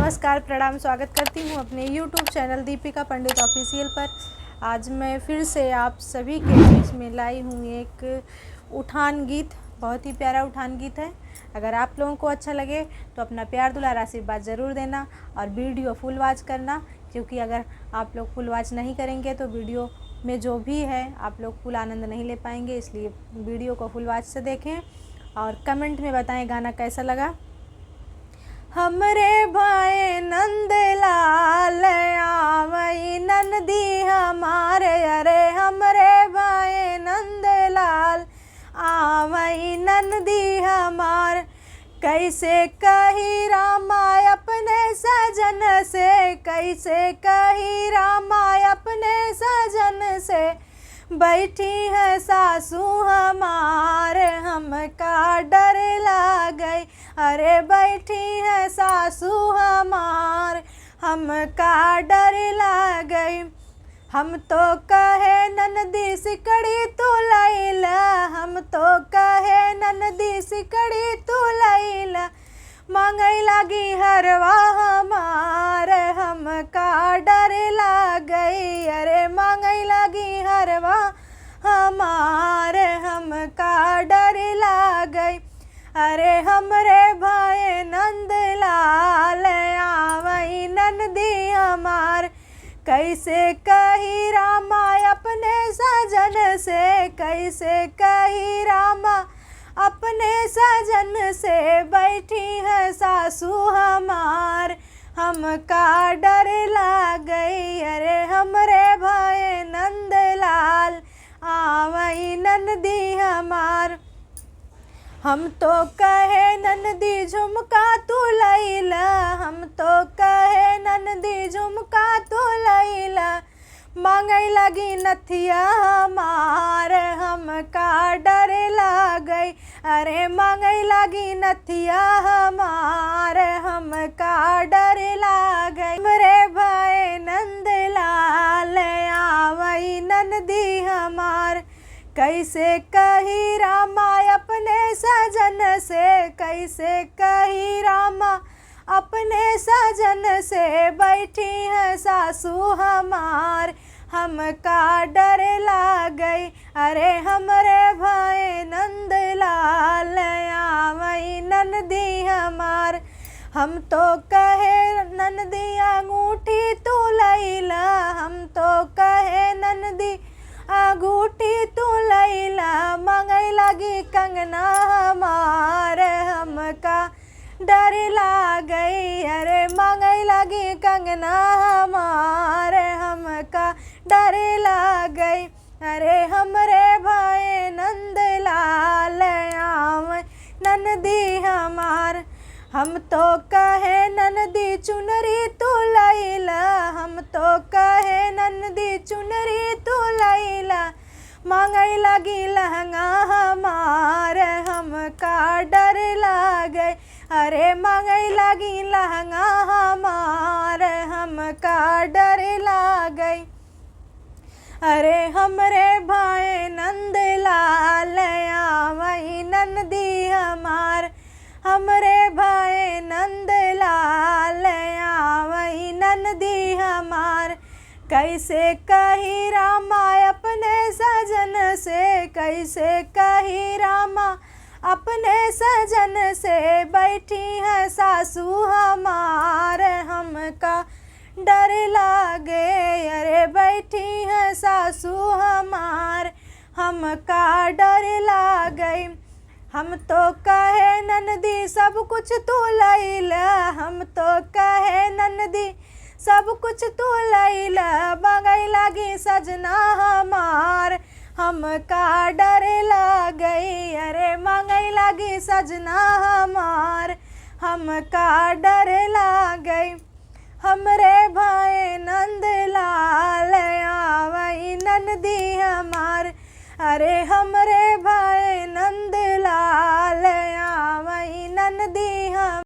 नमस्कार, प्रणाम, स्वागत करती हूँ अपने YouTube चैनल दीपिका पंडित ऑफिशियल पर। आज मैं फिर से आप सभी के बीच में लाई हूँ एक उठान गीत। बहुत ही प्यारा उठान गीत है। अगर आप लोगों को अच्छा लगे तो अपना प्यार दुलार आशीर्वाद ज़रूर देना और वीडियो फुल वॉच करना, क्योंकि अगर आप लोग फुल वॉच नहीं करेंगे तो वीडियो में जो भी है आप लोग फुल आनंद नहीं ले पाएंगे। इसलिए वीडियो को फुल वॉच से देखें और कमेंट में बताएं गाना कैसा लगा। हमरे भाई नंदलाल आवई नंदी हमारे, अरे हमरे भाई नंदलाल आवई नंदी हमार। कैसे कही रामा अपने सजन से, कैसे कही रामा अपने सजन से। बैठी है सासू हमार हमका डर लागई, अरे बैठी है सासू हमार हमका डर लागई। हम तो कहे ननदी सिकड़ी तू लैला, हम तो कहे ननदी सिकड़ी तू लैला। मांगई लागी हरवा हमार हमका डर लागई, अरे मांगई लागी हरवा हमार हमका डर लागई। अरे हमरे भाई नंदलाल आवई नंदी हमार। कैसे कही रामा अपने सजन से, कैसे कही रामा अपने सजन से। बैठी है सासू हमार हमका डर लागई, अरे हमरे भाई नंदलाल आवई नंदी हमार। हम तो कहे ननदी झुमका तू लैला, हम तो कहे ननदी झुमका तू लैला। मांगई लगी नथिया हमार हमका डर लागई, अरे मांगई लगी नथिया हमार हमका डर लागई। हमरे भाई नंदलाल आवई नंदी हमार। कैसे कही रामा अपने सजन से, कैसे कही रामा अपने सजन से। बैठी है सासू हमार हमका डर लागई, अरे हमरे भाई नंदलाल आवई नंदी हमार। हम तो कहे नंदी अंगूठी तू लैला, हम तो कहे नंदी अंगूठी तू लैला। मांगई लगी कंगना हमार हमका डर लागई, अरे मांगई लगी कंगना हमार हमका डर लागई। अरे हमरे भाई नंदलाल आवई नंदी हमार। हम तो कहे ननदी चुनरी तू लैला, हम तो कहे ननदी चुनरी तू लैला। मांगई लगी लहंगा हमार हमका डर लागई, अरे मांगई लगी लहंगा हमार हमका डर लागई। अरे हमरे भाई नंदलाल आवई नंदी हमार। हमरे भाई नंदलाल आवई नंदी हमार। कैसे कही रामा अपने सजन से, कैसे कही रामा अपने सजन से। बैठी है सासू हमार हमका डर लागे, अरे बैठी है सासू हमार हमका डर लागई। हम तो कहे ननदी सब कुछ तू लैला, हम तो कहे ननदी सब कुछ तू लैला। मांगई लगी सजना हमार हमका डर लागई, अरे मांगई लगी सजना हमार हमका डर लागई। हमरे भाई